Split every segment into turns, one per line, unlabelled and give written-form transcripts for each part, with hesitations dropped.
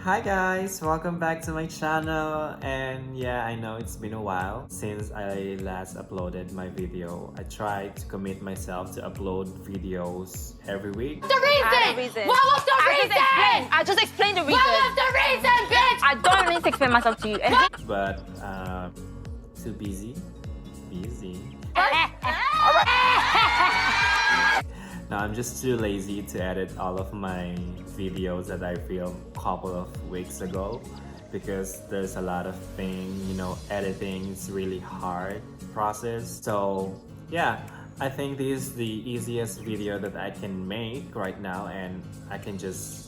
Hi guys, welcome back to my channel. And yeah, I know it's been a while since I last uploaded my video. I tried to commit myself to upload videos every week.
The reason! What was the reason?
I just explained the reason.
What was the reason, bitch?
I don't need to explain myself to you.
But too busy. No, I'm just too lazy to edit all of my videos that I filmed a couple of weeks ago because there's a lot of things, editing is really hard process. So yeah, I think this is the easiest video that I can make right now, and I can just,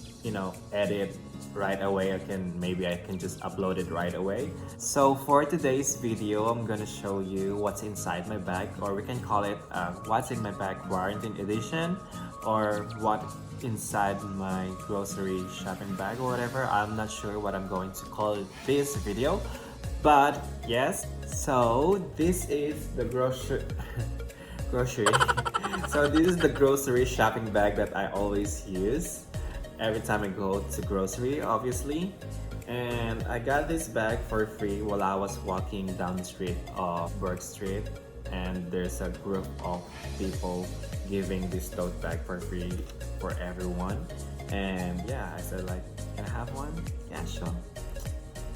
edit right away. Maybe I can just upload it right away. So for today's video, I'm gonna show you what's inside my bag, or we can call it what's in my bag quarantine edition, or what inside my grocery shopping bag or whatever. I'm not sure what I'm going to call this video, but yes. So this is the grocery so this is the grocery shopping bag that I always use every time I go to grocery, obviously. And I got this bag for free while I was walking down the street of Burke Street, and there's a group of people giving this tote bag for free for everyone. And yeah, I said like, can I have one? Yeah, sure.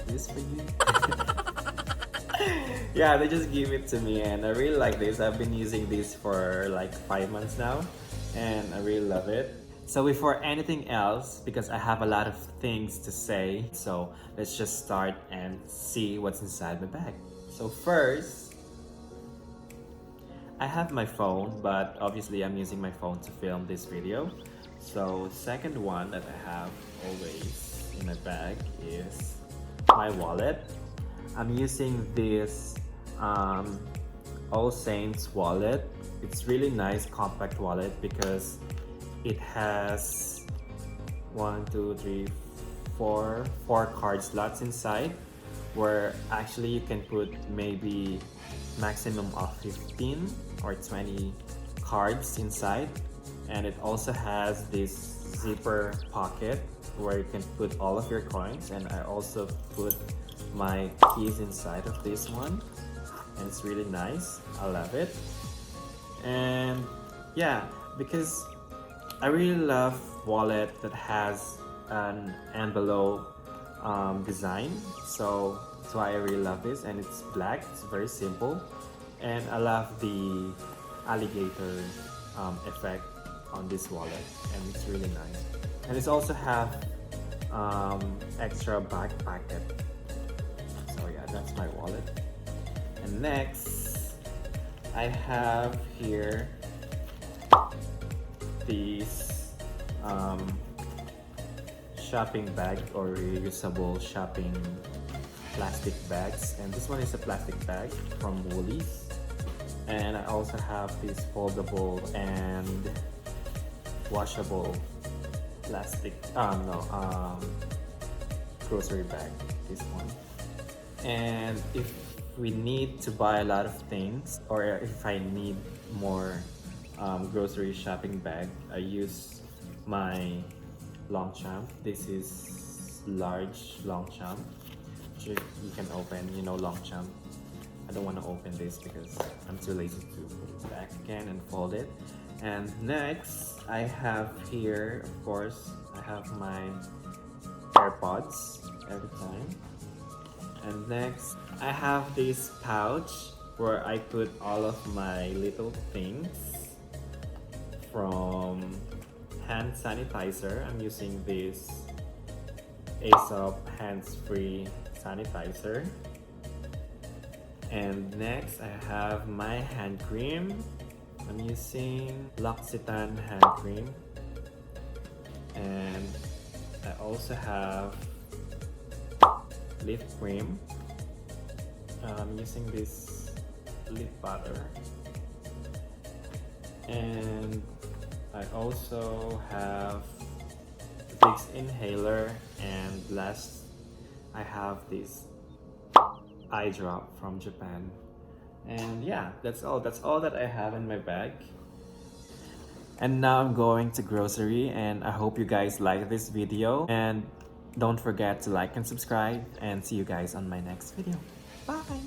This for you. Yeah, they just give it to me, and I really like this. I've been using this for like 5 months now, and I really love it. So before anything else, because I have a lot of things to say, so let's just start and see what's inside the bag. So first, I have my phone, but obviously I'm using my phone to film this video. So second one that I have always in my bag is my wallet. I'm using this All Saints wallet. It's really nice compact wallet because it has 4 card slots inside, where actually you can put maybe maximum of 15 or 20 cards inside. And it also has this zipper pocket where you can put all of your coins, and I also put my keys inside of this one, and it's really nice. I love it. And yeah, because I really love wallet that has an envelope design, so that's why I really love this. And it's black, it's very simple, and I love the alligator effect on this wallet, and it's really nice. And it's also have extra back pocket. So yeah, that's my wallet. And next, I have here these shopping bag or reusable shopping plastic bags, and this one is a plastic bag from Woolies. And I also have this foldable and washable plastic grocery bag, this one. And if we need to buy a lot of things, or if I need more grocery shopping bag, I use my Longchamp. This is large Longchamp. You can open, Longchamp. I don't want to open this because I'm too lazy to put it back again and fold it. And next, I have here, of course, I have my AirPods every time. And next, I have this pouch where I put all of my little things, from hand sanitizer. I'm using this Aēsop hands-free sanitizer. And next, I have my hand cream. I'm using L'Occitane hand cream. And I also have lip cream. I'm using this lip butter. And I also have Vicks Inhaler, and last I have this eye drop from Japan. And yeah, that's all that I have in my bag. And now I'm going to grocery, and I hope you guys like this video. And Don't forget to like and subscribe, and see you guys on my next video. Bye!